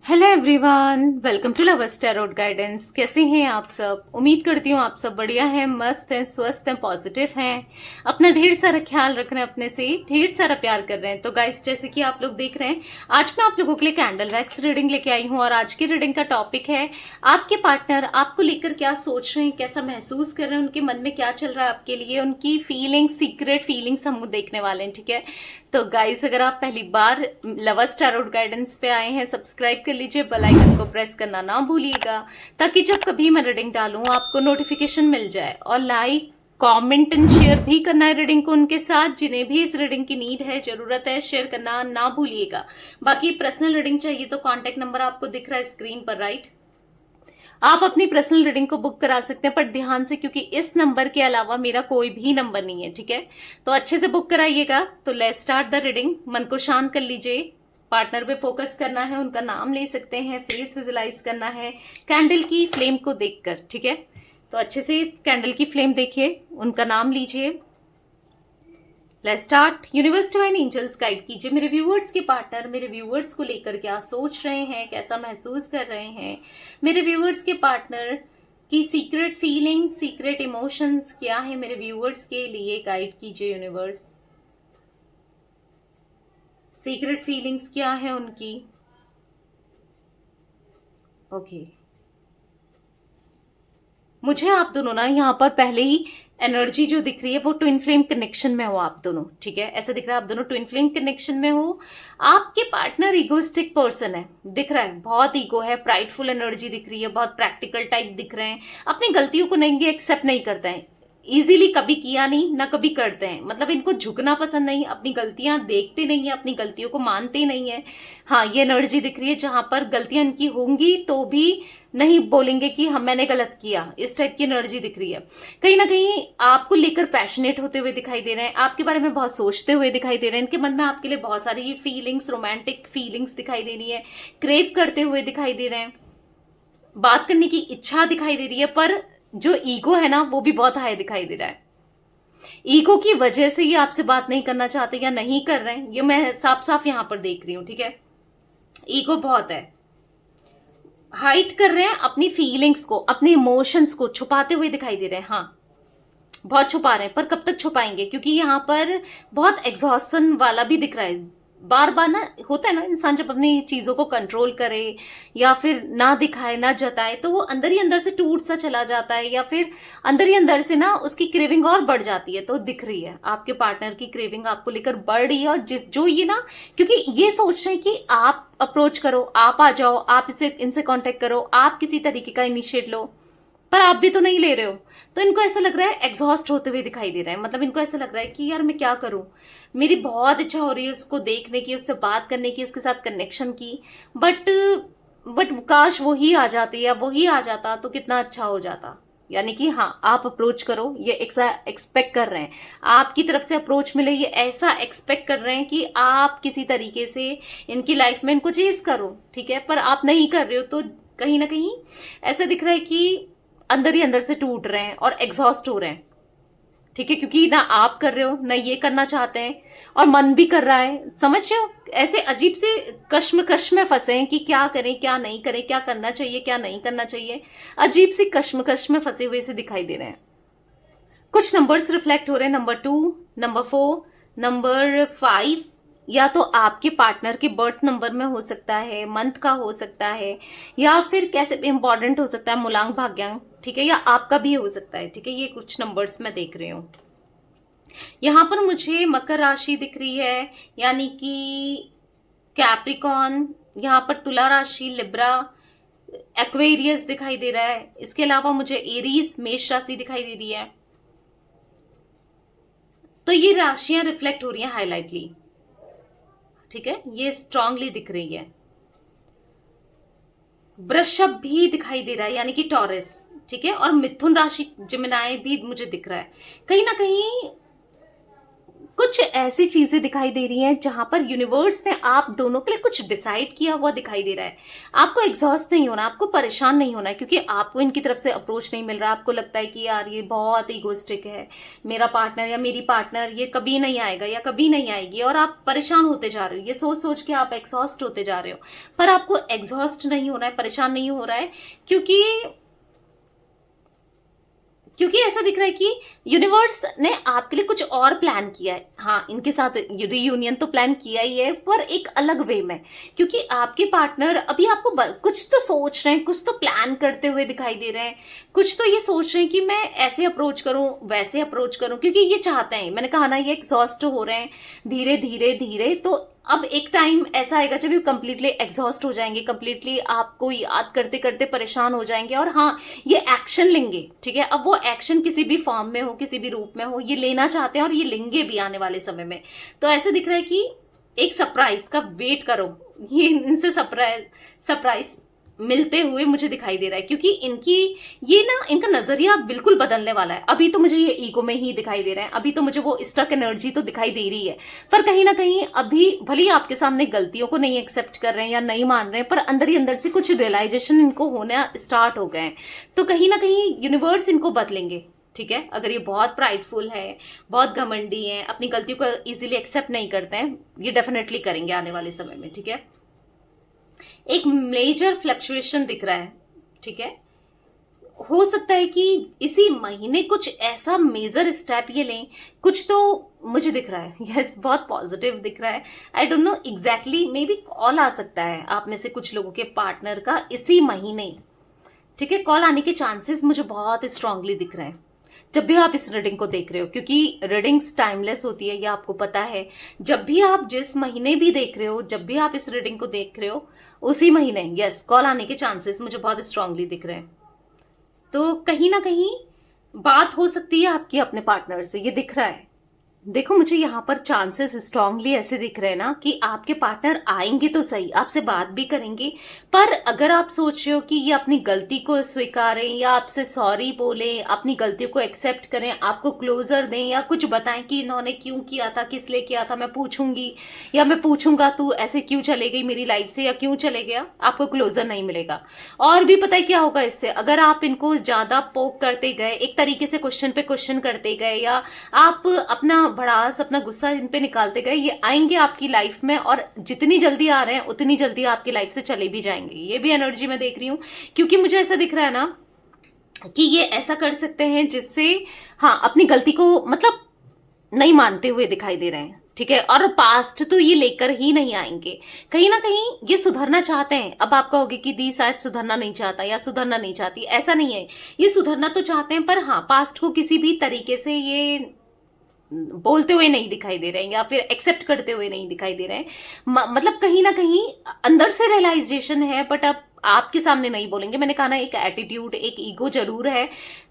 Hello everyone, welcome to lovers tarot guidance. कैसे हैं आप सब? उम्मीद करती हूँ आप सब बढ़िया हैं, मस्त हैं, स्वस्थ हैं, पॉजिटिव हैं, अपना ढेर सारा ख्याल रख रहे हैं, अपने से ढेर सारा प्यार कर रहे हैं। तो गाइस, जैसे कि आप लोग देख रहे हैं, आज मैं आप लोगों के लिए कैंडल वैक्स रीडिंग लेके आई हूँ और आज की रीडिंग का टॉपिक है आपके पार्टनर आपको लेकर क्या सोच रहे हैं, कैसा महसूस कर रहे हैं, उनके मन में क्या चल रहा है आपके लिए, उनकी फीलिंग्स, सीक्रेट फीलिंग्स हम देखने वाले हैं। ठीक है, तो गाइस, अगर आप पहली बार लवर्स टैरोट गाइडेंस पे आए हैं, सब्सक्राइब कर लीजिए, बेल आइकन को प्रेस करना ना भूलिएगा ताकि जब कभी मैं रीडिंग डालूं आपको नोटिफिकेशन मिल जाए। और लाइक, कमेंट एंड शेयर भी करना है रीडिंग को उनके साथ जिन्हें भी इस रीडिंग की नीड है, जरूरत है, शेयर करना ना भूलिएगा। बाकी पर्सनल रीडिंग चाहिए तो कॉन्टेक्ट नंबर आपको दिख रहा है स्क्रीन पर, राइट? आप अपनी पर्सनल रीडिंग को बुक करा सकते हैं, पर ध्यान से, क्योंकि इस नंबर के अलावा मेरा कोई भी नंबर नहीं है। ठीक है, तो अच्छे से बुक कराइएगा। तो लेट्स स्टार्ट द रीडिंग। मन को शांत कर लीजिए, पार्टनर पे फोकस करना है, उनका नाम ले सकते हैं, फेस विजुलाइज करना है कैंडल की फ्लेम को देखकर। ठीक है, तो अच्छे से कैंडल की फ्लेम देखिए, उनका नाम लीजिए। Let's start. Universe divine angels guide कीजिए मेरे व्यूअर्स के पार्टनर मेरे व्यूअर्स को लेकर क्या सोच रहे हैं, कैसा महसूस कर रहे हैं। मेरे व्यूअर्स के पार्टनर की सीक्रेट फीलिंग्स, सीक्रेट इमोशंस क्या है मेरे व्यूअर्स के लिए, गाइड कीजिए यूनिवर्स। सीक्रेट फीलिंग्स क्या है उनकी। ओके, मुझे आप दोनों ना यहाँ पर पहले ही एनर्जी जो दिख रही है वो ट्विन फ्लेम कनेक्शन में हो आप दोनों। ठीक है, ऐसा दिख रहा है आप दोनों ट्विन फ्लेम कनेक्शन में हो। आपके पार्टनर इगोइस्टिक पर्सन है, दिख रहा है, बहुत ईगो है, प्राइडफुल एनर्जी दिख रही है, बहुत प्रैक्टिकल टाइप दिख रहे हैं, अपनी गलतियों को नहीं एक्सेप्ट नहीं करते हैं, इजीली कभी किया नहीं ना कभी करते हैं, मतलब इनको झुकना पसंद नहीं, अपनी गलतियां देखते नहीं है, अपनी गलतियों को मानते नहीं है। हाँ, ये एनर्जी दिख रही है जहां पर गलतियां इनकी होंगी तो भी नहीं बोलेंगे कि हम मैंने गलत किया, इस टाइप की एनर्जी दिख रही है। कहीं ना कहीं आपको लेकर पैशनेट होते हुए दिखाई दे रहे हैं, आपके बारे में बहुत सोचते हुए दिखाई दे रहे हैं, इनके मन में आपके लिए बहुत सारी फीलिंग्स, रोमांटिक फीलिंग्स दिखाई दे रही है, क्रेव करते हुए दिखाई दे रहे हैं, बात करने की इच्छा दिखाई दे रही है, पर जो ईगो है ना वो भी बहुत हाई दिखाई दे रहा है। ईगो की वजह से ये आपसे बात नहीं करना चाहते या नहीं कर रहे हैं, ये मैं साफ साफ यहां पर देख रही हूं। ठीक है, ईगो बहुत है, हाइड कर रहे हैं अपनी फीलिंग्स को, अपने इमोशंस को छुपाते हुए दिखाई दे रहे हैं। हाँ, बहुत छुपा रहे हैं, पर कब तक छुपाएंगे, क्योंकि यहाँ पर बहुत एग्जॉस्शन वाला भी दिख रहा है। बार बार ना होता है ना, इंसान जब अपनी चीजों को कंट्रोल करे या फिर ना दिखाए ना जताए तो वो अंदर ही अंदर से टूट सा चला जाता है, या फिर अंदर ही अंदर से ना उसकी क्रेविंग और बढ़ जाती है। तो दिख रही है आपके पार्टनर की क्रेविंग आपको लेकर बढ़ रही है, और जो ये ना, क्योंकि ये सोच रहे हैं कि आप अप्रोच करो, आप आ जाओ, आप इनसे कांटेक्ट करो, आप किसी तरीके का इनिशिएट लो, पर आप भी तो नहीं ले रहे हो। तो इनको ऐसा लग रहा है, एग्जॉस्ट होते हुए दिखाई दे रहा है, मतलब इनको ऐसा लग रहा है कि यार मैं क्या करूं, मेरी बहुत इच्छा हो रही है उसको देखने की, उससे बात करने की, उसके साथ कनेक्शन की, बट काश वो ही आ जाती या वो ही आ जाता तो कितना अच्छा हो जाता। यानी कि हाँ, आप अप्रोच करो, ये एक्सपेक्ट कर रहे हैं, आपकी तरफ से अप्रोच मिले, ये ऐसा एक्सपेक्ट कर रहे हैं कि आप किसी तरीके से इनकी लाइफ में इनको चेज करो। ठीक है, पर आप नहीं कर रहे हो, तो कहीं ना कहीं ऐसा दिख रहा है कि अंदर ही अंदर से टूट रहे हैं और एग्जॉस्ट हो रहे हैं। ठीक है, क्योंकि ना आप कर रहे हो ना ये करना चाहते हैं, और मन भी कर रहा है, समझ रहे हो, ऐसे अजीब से कश्मकश में फंसे हैं कि क्या करें क्या नहीं करें, क्या करना चाहिए क्या नहीं करना चाहिए, अजीब सी कश्मकश में फंसे हुए से दिखाई दे रहे हैं। कुछ नंबर्स रिफ्लेक्ट हो रहे हैं, नंबर 2, नंबर 4, नंबर 5, या तो आपके पार्टनर के बर्थ नंबर में हो सकता है, मंथ का हो सकता है, या फिर कैसे इंपॉर्टेंट हो सकता है, मूलांक भाग्यांक। ठीक है, या आपका भी हो सकता है। ठीक है, ये कुछ नंबर्स मैं देख रही हूँ। यहां पर मुझे मकर राशि दिख रही है, यानी कि कैप्रिकॉन, यहाँ पर तुला राशि, लिब्रा, एक्वेरियस दिखाई दे रहा है। इसके अलावा मुझे एरीज, मेष राशि दिखाई दे रही है। तो ये राशियां रिफ्लेक्ट हो रही हैं हाईलाइटली। ठीक है, ये स्ट्रांगली दिख रही है। वृषभ भी दिखाई दे रहा है, यानी कि टॉरस। ठीक है, और मिथुन राशि, जिमिनाई भी मुझे दिख रहा है। कहीं ना कहीं कुछ ऐसी चीजें दिखाई दे रही हैं जहां पर यूनिवर्स ने आप दोनों के लिए कुछ डिसाइड किया हुआ दिखाई दे रहा है। आपको एग्जॉस्ट नहीं होना, आपको परेशान नहीं होना है, क्योंकि आपको इनकी तरफ से अप्रोच नहीं मिल रहा। आपको लगता है कि यार ये बहुत ईगोइस्टिक है, मेरा पार्टनर या मेरी पार्टनर ये कभी नहीं आएगा या कभी नहीं आएगी, और आप परेशान होते जा रहे हो। ये सोच सोच के आप एग्जॉस्ट होते जा रहे हो, पर आपको एग्जॉस्ट नहीं होना है, परेशान नहीं हो रहा है, क्योंकि ऐसा दिख रहा है कि यूनिवर्स ने आपके लिए कुछ और प्लान किया है। हाँ, इनके साथ रियूनियन तो प्लान किया ही है, पर एक अलग वे में, क्योंकि आपके पार्टनर अभी आपको कुछ तो सोच रहे हैं, कुछ तो प्लान करते हुए दिखाई दे रहे हैं, कुछ तो ये सोच रहे हैं कि मैं ऐसे अप्रोच करूं, वैसे अप्रोच करूं, क्योंकि ये चाहते हैं, मैंने कहा ना, ये एग्जॉस्ट हो रहे हैं धीरे धीरे धीरे। तो अब एक टाइम ऐसा आएगा जब ये कंप्लीटली एग्जॉस्ट हो जाएंगे, कंप्लीटली आपको याद करते करते परेशान हो जाएंगे, और हाँ, ये एक्शन लेंगे। ठीक है, अब वो एक्शन किसी भी फॉर्म में हो, किसी भी रूप में हो, ये लेना चाहते हैं और ये लेंगे भी आने वाले समय में। तो ऐसे दिख रहा है कि एक सरप्राइज का वेट करो, ये इनसे सरप्राइज मिलते हुए मुझे दिखाई दे रहा है, क्योंकि इनका नजरिया बिल्कुल बदलने वाला है। अभी तो मुझे ये ईगो में ही दिखाई दे रहा है, अभी तो मुझे वो स्टक एनर्जी तो दिखाई दे रही है, पर कहीं ना कहीं अभी भले ही आपके सामने गलतियों को नहीं एक्सेप्ट कर रहे हैं या नहीं मान रहे हैं, पर अंदर ही अंदर से कुछ रियलाइजेशन इनको होना स्टार्ट हो गए हैं। तो कहीं ना कहीं यूनिवर्स इनको बदलेंगे। ठीक है, अगर ये बहुत प्राइडफुल है, बहुत घमंडी है, अपनी गलतियों को इजीली एक्सेप्ट नहीं करते हैं, ये डेफिनेटली करेंगे आने वाले समय में। ठीक है, एक मेजर फ्लक्चुएशन दिख रहा है। ठीक है, हो सकता है कि इसी महीने कुछ ऐसा मेजर स्टेप ये लें, कुछ तो मुझे दिख रहा है। यस, बहुत पॉजिटिव दिख रहा है। I don't know exactly, may be call आ सकता है आप में से कुछ लोगों के पार्टनर का इसी महीने। ठीक है, कॉल आने के चांसेस मुझे बहुत स्ट्रांगली दिख रहे हैं जब भी आप इस रीडिंग को देख रहे हो, क्योंकि रीडिंग्स टाइमलेस होती है, ये आपको पता है। जब भी आप जिस महीने भी देख रहे हो, जब भी आप इस रीडिंग को देख रहे हो, उसी महीने यस कॉल आने के चांसेस मुझे बहुत स्ट्रांगली दिख रहे हैं। तो कहीं ना कहीं बात हो सकती है आपकी अपने पार्टनर से, ये दिख रहा है। देखो, मुझे यहाँ पर चांसेस स्ट्रांगली ऐसे दिख रहे हैं ना कि आपके पार्टनर आएंगे तो सही, आपसे बात भी करेंगे, पर अगर आप सोच रहे हो कि ये अपनी गलती को स्वीकारें या आपसे सॉरी बोलें, अपनी गलतियों को एक्सेप्ट करें, आपको क्लोजर दें या कुछ बताएं कि इन्होंने क्यों किया था, किस लिए किया था, मैं पूछूंगी या मैं पूछूंगा तू ऐसे क्यों चले गई मेरी लाइफ से या क्यों चले गया, आपको क्लोजर नहीं मिलेगा। और भी पता है क्या होगा इससे, अगर आप इनको ज्यादा पोक करते गए, एक तरीके से क्वेश्चन पे क्वेश्चन करते गए, या आप अपना भड़ास, अपना गुस्सा इन पे निकालते गए, ये आएंगे आपकी लाइफ में, और जितनी जल्दी आ रहे हैं उतनी जल्दी आपकी लाइफ से चले भी जाएंगे। ये भी एनर्जी मैं देख रही हूँ, क्योंकि मुझे ऐसा दिख रहा है ना कि ये ऐसा कर सकते हैं जिससे, हाँ, अपनी गलती को मतलब नहीं मानते हुए दिखाई दे रहे हैं। ठीक है, और पास्ट तो ये लेकर ही नहीं आएंगे, कहीं ना कहीं ये सुधरना चाहते हैं। अब आप कहोगे कि दी शायद सुधरना नहीं चाहता या सुधरना नहीं चाहती, ऐसा नहीं है, ये सुधरना तो चाहते हैं, पर हाँ, पास्ट को किसी भी तरीके से ये बोलते हुए नहीं दिखाई दे रहे हैं या फिर एक्सेप्ट करते हुए नहीं दिखाई दे रहे हैं। मतलब कहीं ना कहीं अंदर से रियलाइजेशन है, बट अब आपके सामने नहीं बोलेंगे। मैंने कहा ना, एक एटीट्यूड, एक ईगो जरूर है,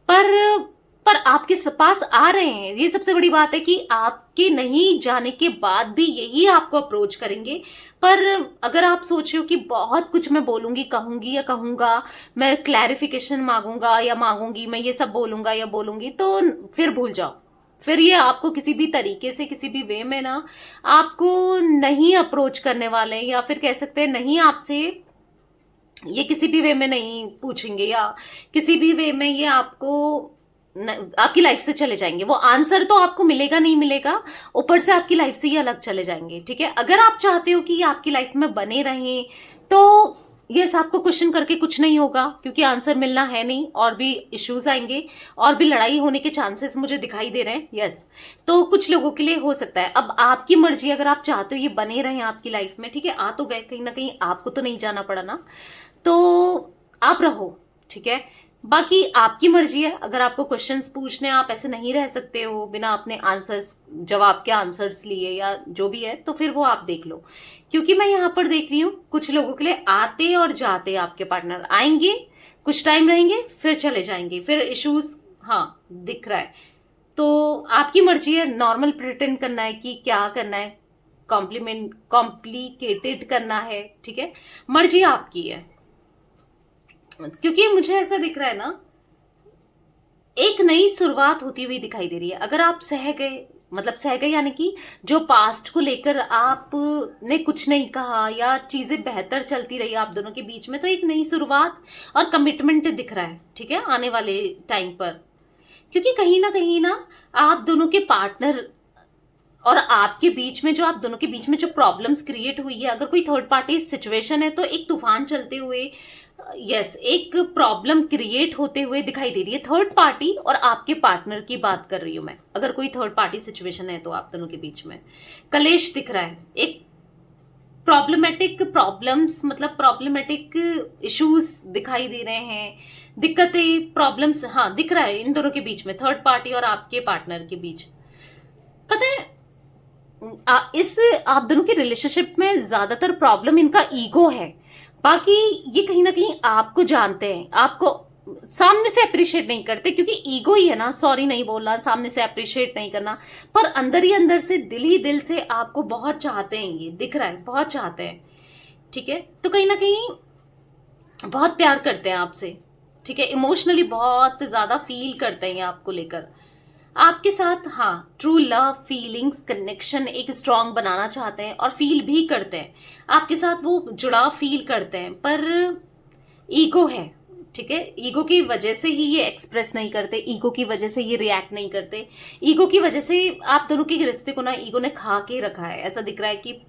पर आपके पास आ रहे हैं। ये सबसे बड़ी बात है कि आपके नहीं जाने के बाद भी यही आपको अप्रोच करेंगे। पर अगर आप सोच रहे हो कि बहुत कुछ मैं बोलूंगी, कहूंगी या कहूंगा, मैं क्लैरिफिकेशन मांगूंगा या मांगूंगी, मैं ये सब बोलूंगा या बोलूंगी, तो फिर भूल जाओ। फिर ये आपको किसी भी तरीके से, किसी भी वे में ना, आपको नहीं अप्रोच करने वाले, या फिर कह सकते हैं नहीं, आपसे ये किसी भी वे में नहीं पूछेंगे, या किसी भी वे में ये आपकी लाइफ से चले जाएंगे। वो आंसर तो आपको मिलेगा नहीं मिलेगा, ऊपर से आपकी लाइफ से ये अलग चले जाएंगे। ठीक है, अगर आप चाहते हो कि ये आपकी लाइफ में बने रहें, तो यस, आपको क्वेश्चन करके कुछ नहीं होगा, क्योंकि आंसर मिलना है नहीं, और भी इश्यूज आएंगे, और भी लड़ाई होने के चांसेस मुझे दिखाई दे रहे हैं। यस, तो कुछ लोगों के लिए हो सकता है। अब आपकी मर्जी, अगर आप चाहते हो ये बने रहें आपकी लाइफ में, ठीक है, आ तो गए, कहीं ना कहीं आपको तो नहीं जाना पड़ा ना, तो आप रहो। ठीक है, बाकी आपकी मर्जी है। अगर आपको क्वेश्चंस पूछने, आप ऐसे नहीं रह सकते हो बिना अपने आंसर्स, जवाब के आंसर्स लिए, या जो भी है, तो फिर वो आप देख लो। क्योंकि मैं यहाँ पर देख रही हूँ कुछ लोगों के लिए आते और जाते आपके पार्टनर आएंगे, कुछ टाइम रहेंगे, फिर चले जाएंगे, फिर इश्यूज, हाँ, दिख रहा है। तो आपकी मर्जी है, नॉर्मल प्रिटेंड करना है कि क्या करना है, कॉम्प्लिकेटेड करना है। ठीक है, मर्जी आपकी है। क्योंकि मुझे ऐसा दिख रहा है ना, एक नई शुरुआत होती हुई दिखाई दे रही है। अगर आप सह गए, मतलब सह गए, यानी कि जो पास्ट को लेकर आपने कुछ नहीं कहा या चीजें बेहतर चलती रही आप दोनों के बीच में, तो एक नई शुरुआत और कमिटमेंट दिख रहा है, ठीक है, आने वाले टाइम पर। क्योंकि कहीं ना आप दोनों के पार्टनर और आपके बीच में, जो आप दोनों के बीच में जो प्रॉब्लम्स क्रिएट हुई है, अगर कोई थर्ड पार्टी सिचुएशन है तो एक तूफान चलते हुए, यस, एक प्रॉब्लम क्रिएट होते हुए दिखाई दे रही है। थर्ड पार्टी और आपके पार्टनर की बात कर रही हूं मैं, अगर कोई थर्ड पार्टी सिचुएशन है तो आप दोनों के बीच में कलेश दिख रहा है, एक प्रॉब्लमेटिक प्रॉब्लम्स, मतलब प्रॉब्लमेटिक इश्यूज दिखाई दे रहे हैं, दिक्कतें, प्रॉब्लम्स, हाँ, दिख रहा है इन दोनों के बीच में, थर्ड पार्टी और आपके पार्टनर के बीच। पता है, इस आप दोनों के रिलेशनशिप में ज्यादातर प्रॉब्लम इनका ईगो है। बाकी ये कहीं ना कहीं आपको जानते हैं, आपको सामने से अप्रिशिएट नहीं करते, क्योंकि ईगो ही है ना, सॉरी नहीं बोलना, सामने से अप्रिशिएट नहीं करना, पर अंदर ही अंदर से, दिल ही दिल से आपको बहुत चाहते हैं, ये दिख रहा है, बहुत चाहते हैं, ठीक है। तो कहीं ना कहीं बहुत प्यार करते हैं आपसे, ठीक है, इमोशनली बहुत ज्यादा फील करते हैं आपको लेकर, आपके साथ, हाँ, ट्रू लव, फीलिंग्स, कनेक्शन एक स्ट्रांग बनाना चाहते हैं और फील भी करते हैं, आपके साथ वो जुड़ाव फील करते हैं, पर ईगो है, ठीक है, ईगो की वजह से ही ये एक्सप्रेस नहीं करते, ईगो की वजह से ये रिएक्ट नहीं करते, ईगो की वजह से आप दोनों के रिश्ते को ना ईगो ने खा के रखा है। ऐसा दिख रहा है कि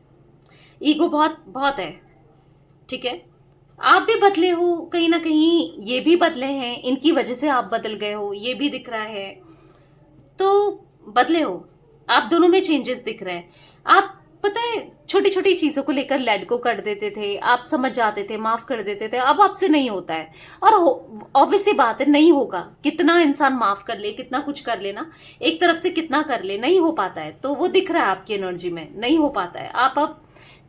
ईगो बहुत बहुत है, ठीक है। आप भी बदले हो, कहीं ना कहीं ये भी बदले हैं, इनकी वजह से आप बदल गए हो, ये भी दिख रहा है। तो बदले हो, आप दोनों में चेंजेस दिख रहे हैं। आप, पता है, छोटी छोटी चीजों को लेकर लेट गो कर देते थे, आप समझ जाते थे, माफ कर देते थे, अब आपसे नहीं होता है। और ऑब्वियस सी बात है, नहीं होगा, कितना इंसान माफ कर ले, कितना कुछ कर लेना, एक तरफ से कितना कर ले, नहीं हो पाता है। तो वो दिख रहा है आपकी एनर्जी में, नहीं हो पाता है। आप अब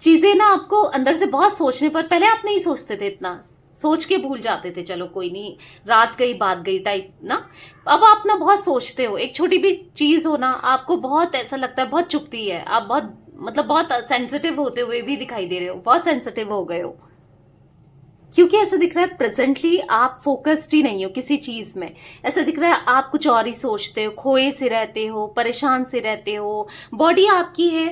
चीजें ना, आपको अंदर से बहुत सोचने पर, पहले आप नहीं सोचते थे, इतना सोच के भूल जाते थे, चलो कोई नहीं, रात गई बात गई टाइप ना। अब आप ना बहुत सोचते हो, एक छोटी भी चीज हो ना, आपको बहुत ऐसा लगता है, बहुत चुभती है, आप बहुत, मतलब बहुत सेंसिटिव होते हुए भी दिखाई दे रहे हो, बहुत सेंसिटिव हो गए हो। क्योंकि ऐसा दिख रहा है प्रेजेंटली आप फोकस्ड ही नहीं हो किसी चीज में, ऐसा दिख रहा है आप कुछ और ही सोचते हो, खोए से रहते हो, परेशान से रहते हो। बॉडी आपकी है,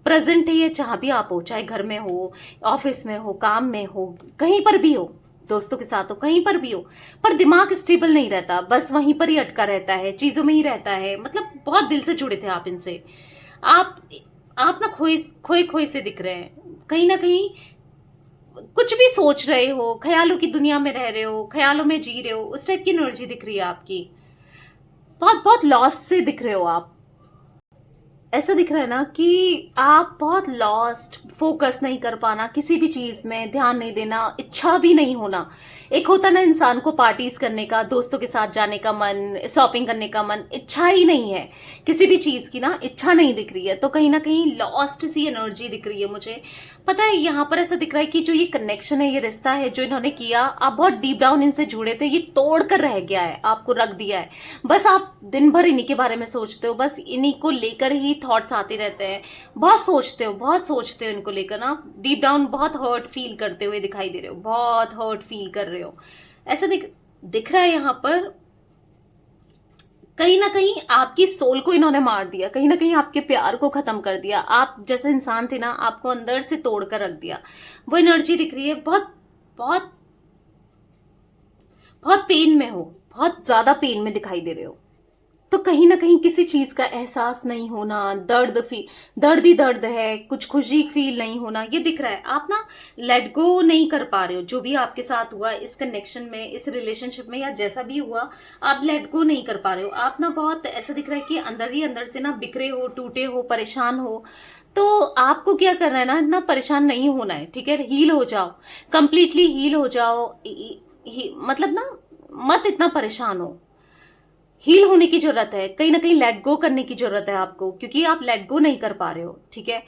प्रेजेंट है, ये जहां भी आप हो, चाहे घर में हो, ऑफिस में हो, काम में हो, कहीं पर भी हो, दोस्तों के साथ हो, कहीं पर भी हो, पर दिमाग स्टेबल नहीं रहता, बस वहीं पर ही अटका रहता है, चीजों में ही रहता है। मतलब बहुत दिल से जुड़े थे आप इनसे, आप आप ना खोए खोए खोए से दिख रहे हैं, कहीं ना कहीं कुछ भी सोच रहे हो, ख्यालों की दुनिया में रह रहे हो, ख्यालों में जी रहे हो, उस टाइप की एनर्जी दिख रही है आपकी। बहुत बहुत लॉस से दिख रहे हो आप, ऐसा दिख रहा है ना कि आप बहुत लॉस्ट, फोकस नहीं कर पाना किसी भी चीज में, ध्यान नहीं देना, इच्छा भी नहीं होना। एक होता ना इंसान को पार्टीज करने का, दोस्तों के साथ जाने का मन, शॉपिंग करने का मन, इच्छा ही नहीं है किसी भी चीज की ना, इच्छा नहीं दिख रही है। तो कहीं ना कहीं लॉस्ट सी एनर्जी दिख रही है मुझे। पता है, यहाँ पर ऐसा दिख रहा है कि जो ये कनेक्शन है, ये रिश्ता है जो इन्होंने किया, आप बहुत डीप डाउन इनसे जुड़े थे, ये तोड़ कर रह गया है, आपको रख दिया है। बस आप दिन भर इन्हीं के बारे में सोचते हो, बस इन्हीं को लेकर ही थॉट्स आते रहते हैं, बहुत सोचते हो, बहुत सोचते हो इनको लेकर ना, डीप डाउन बहुत हर्ट फील करते हुए दिखाई दे रहे हो, बहुत हर्ट फील कर रहे हो, ऐसा दिख रहा है। यहाँ पर कहीं ना कहीं आपकी सोल को इन्होंने मार दिया, कहीं ना कहीं आपके प्यार को खत्म कर दिया, आप जैसे इंसान थे ना, आपको अंदर से तोड़ कर रख दिया। वो एनर्जी दिख रही है, बहुत बहुत बहुत पेन में हो, बहुत ज्यादा पेन में दिखाई दे रहे हो। तो कहीं ना कहीं किसी चीज का एहसास नहीं होना, दर्द ही दर्द है, कुछ खुशी फील नहीं होना, ये दिख रहा है। आप ना लेट गो नहीं कर पा रहे हो, जो भी आपके साथ हुआ इस कनेक्शन में, इस रिलेशनशिप में, या जैसा भी हुआ, आप लेट गो नहीं कर पा रहे हो। आप ना बहुत ऐसा दिख रहा है कि अंदर ही अंदर से ना बिखरे हो, टूटे हो, परेशान हो। तो आपको क्या करना है ना, इतना परेशान नहीं होना है, ठीक है, हील हो जाओ, कंप्लीटली हील हो जाओ। मतलब ना, मत इतना परेशान हो, हील होने की जरूरत है, कहीं ना कहीं लेट गो करने की जरूरत है आपको, क्योंकि आप लेट गो नहीं कर पा रहे हो, ठीक है,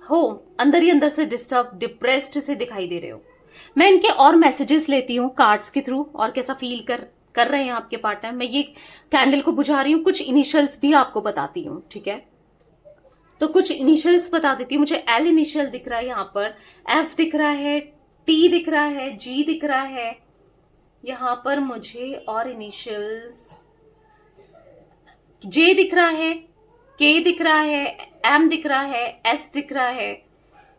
हो अंदर ही अंदर से डिस्टर्ब, डिप्रेस्ड से दिखाई दे रहे हो। मैं इनके और मैसेजेस लेती हूँ कार्ड्स के थ्रू, और कैसा फील कर रहे हैं आपके पार्टनर। मैं ये कैंडल को बुझा रही हूँ, कुछ इनिशियल्स भी आपको बताती हूँ, ठीक है। तो कुछ इनिशियल्स बता देती हूँ। मुझे एल इनिशियल दिख रहा है यहाँ पर, एफ दिख रहा है, टी दिख रहा है, जी दिख रहा है, यहाँ पर मुझे और इनिशियल्स जे दिख रहा है, के दिख रहा है, एम दिख रहा है, एस दिख रहा है,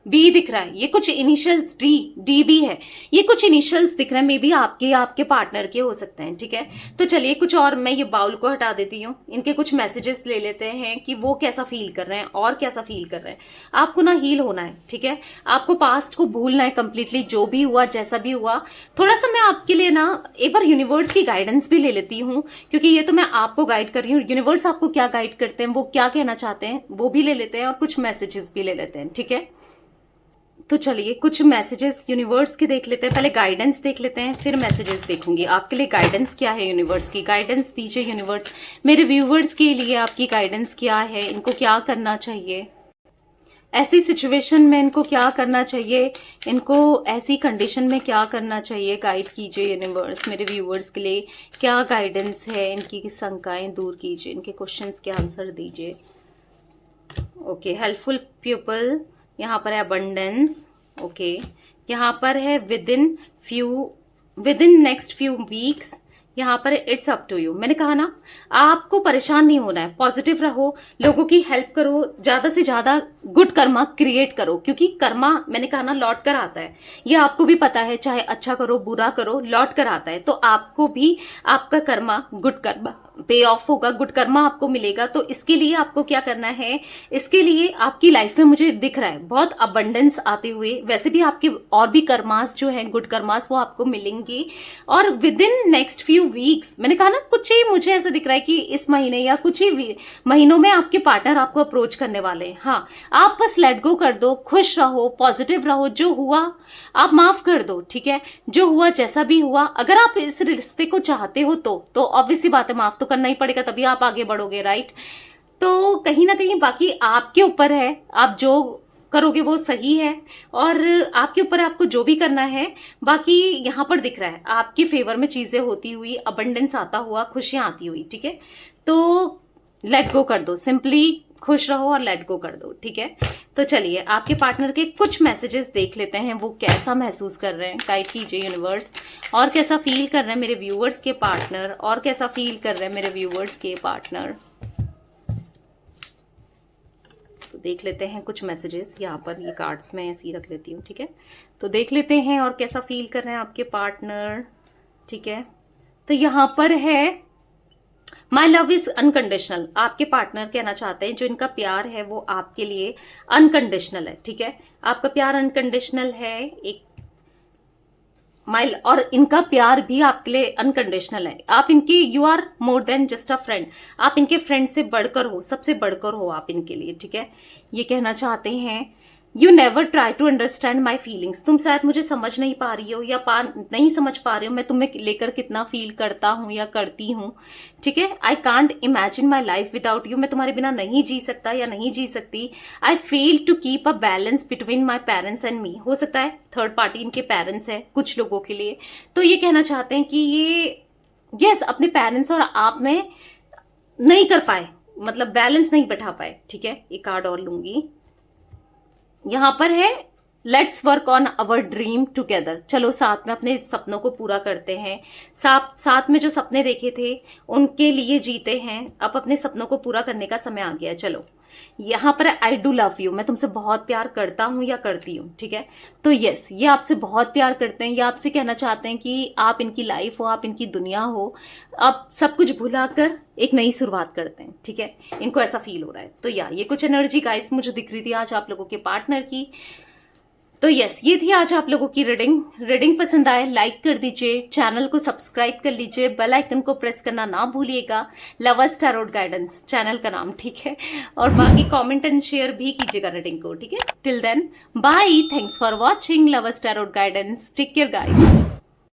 बी दिख रहा है, ये कुछ इनिशियल्स, डी भी है, ये कुछ इनिशियल्स दिख रहे हैं, मे बी आपके या आपके पार्टनर के हो सकते हैं, ठीक है। तो चलिए कुछ और, मैं ये बाउल को हटा देती हूँ, इनके कुछ मैसेजेस ले लेते हैं कि वो कैसा फील कर रहे हैं और कैसा फील कर रहे हैं। आपको ना हील होना है, ठीक है, आपको पास्ट को भूलना है कंप्लीटली, जो भी हुआ जैसा भी हुआ। थोड़ा सा मैं आपके लिए ना एक बार यूनिवर्स की गाइडेंस भी ले लेती हूँ, क्योंकि ये तो मैं आपको गाइड कर रही हूँ, यूनिवर्स आपको क्या गाइड करते हैं, वो क्या कहना चाहते हैं, वो भी ले लेते हैं और कुछ मैसेजेस भी ले लेते हैं, ठीक है। तो चलिए कुछ मैसेजेस यूनिवर्स के देख लेते हैं, पहले गाइडेंस देख लेते हैं, फिर मैसेजेस देखूंगी। आपके लिए गाइडेंस क्या है यूनिवर्स की, गाइडेंस दीजिए यूनिवर्स। मेरे व्यूवर्स के लिए आपकी गाइडेंस क्या है, इनको क्या करना चाहिए, ऐसी सिचुएशन में इनको क्या करना चाहिए, इनको ऐसी कंडीशन में क्या करना चाहिए, गाइड कीजिए यूनिवर्स। मेरे व्यूवर्स के लिए क्या गाइडेंस है, इनकी शंकाएं दूर कीजिए, इनके क्वेश्चंस के आंसर दीजिए। ओके, हेल्पफुल पीपल, यहाँ पर है अबंडेंस, ओके, यहाँ पर है with in next few weeks, यहाँ पर इट्स अप टू यू। मैंने कहा ना आपको परेशान नहीं होना है, पॉजिटिव रहो, लोगों की हेल्प करो, ज्यादा से ज्यादा गुड कर्मा क्रिएट करो, क्योंकि कर्मा मैंने कहा ना लौट कर आता है, ये आपको भी पता है, चाहे अच्छा करो बुरा करो लौट कर आता है। तो आपको भी आपका कर्मा, गुड कर्मा पे ऑफ होगा, गुड कर्मा आपको मिलेगा। तो इसके लिए आपको क्या करना है, इसके लिए आपकी लाइफ में मुझे दिख रहा है बहुत अबंडेंस आते हुए, वैसे भी आपके और भी कर्मास जो हैं गुड कर्मास वो आपको मिलेंगे। और with in next few weeks, मैंने कहा ना कुछ ही मुझे ऐसा दिख रहा है कि इस महीने या कुछ ही महीनों में आपके पार्टनर आपको अप्रोच करने वाले हैं। हाँ, आप बस लेट गो कर दो, खुश रहो, पॉजिटिव रहो, जो हुआ आप माफ कर दो, ठीक है, जो हुआ जैसा भी हुआ। अगर आप इस रिश्ते को चाहते हो तो ऑब्वियसली बात है, माफ तो करना ही पड़ेगा, तभी आप आगे बढ़ोगे, राइट। तो कहीं ना कहीं बाकी आपके ऊपर है, आप जो करोगे वो सही है, और आपके ऊपर आपको जो भी करना है। बाकी यहाँ पर दिख रहा है आपके फेवर में चीजें होती हुई, अबंडेंस आता हुआ, खुशियां आती हुई, ठीक है। तो लेट गो कर दो, सिंपली खुश रहो और लेट गो कर दो, ठीक है। तो चलिए आपके पार्टनर के कुछ मैसेजेस देख लेते हैं, वो कैसा महसूस कर रहे हैं, गाइड कीजिए यूनिवर्स। और कैसा फील कर रहे हैं मेरे व्यूअर्स के पार्टनर, और कैसा फील कर रहे हैं मेरे व्यूअर्स के पार्टनर। तो देख लेते हैं कुछ मैसेजेस, यहाँ पर ये कार्ड्स मैं ऐसे ही रख लेती हूँ, ठीक है। तो देख लेते हैं और कैसा फील कर रहे हैं आपके पार्टनर, ठीक है। तो यहाँ पर है माई लव इज अनकंडीशनल, आपके पार्टनर कहना चाहते हैं जो इनका प्यार है वो आपके लिए अनकंडीशनल है, ठीक है। आपका प्यार अनकंडीशनल है, एक माइल, और इनका प्यार भी आपके लिए अनकंडीशनल है। आप इनके, you are more than just a friend, आप इनके फ्रेंड से बढ़कर हो, सबसे बढ़कर हो आप इनके लिए, ठीक है। ये कहना चाहते हैं you never try to understand my feelings, तुम शायद मुझे समझ नहीं पा रही हो या नहीं समझ पा रही हो मैं तुम्हें लेकर कितना फील करता हूँ या करती हूँ, ठीक है। I can't imagine my life without you, मैं तुम्हारे बिना नहीं जी सकता या नहीं जी सकती। I fail to keep a balance between my parents and me, हो सकता है थर्ड पार्टी इनके पेरेंट्स है कुछ लोगों के लिए। तो ये कहना चाहते हैं कि ये यस अपने पेरेंट्स और आप में नहीं कर पाए, मतलब बैलेंस नहीं बैठा पाए, ठीक है। एक कार्ड और लूंगी, यहां पर है let's work on our dream together, चलो साथ में अपने सपनों को पूरा करते हैं, साथ में जो सपने देखे थे उनके लिए जीते हैं, अब अपने सपनों को पूरा करने का समय आ गया, चलो। यहाँ पर आई डू लव यू, मैं तुमसे बहुत प्यार करता हूं या करती हूँ, ठीक है। तो यस, ये आपसे बहुत प्यार करते हैं, ये आपसे कहना चाहते हैं कि आप इनकी लाइफ हो, आप इनकी दुनिया हो, आप सब कुछ भुलाकर एक नई शुरुआत करते हैं, ठीक है। इनको ऐसा फील हो रहा है। तो यार ये कुछ एनर्जी गाइस मुझे दिख रही थी आज आप लोगों के पार्टनर की। तो यस, ये थी आज आप लोगों की रीडिंग पसंद आए लाइक कर दीजिए, चैनल को सब्सक्राइब कर लीजिए, बेल आइकन को प्रेस करना ना भूलिएगा। लवर्स टैरोट गाइडेंस चैनल का नाम, ठीक है। और बाकी कमेंट एंड शेयर भी कीजिएगा रीडिंग को, ठीक है। Till then bye, thanks for watching lovers tarot guidance, take care guys.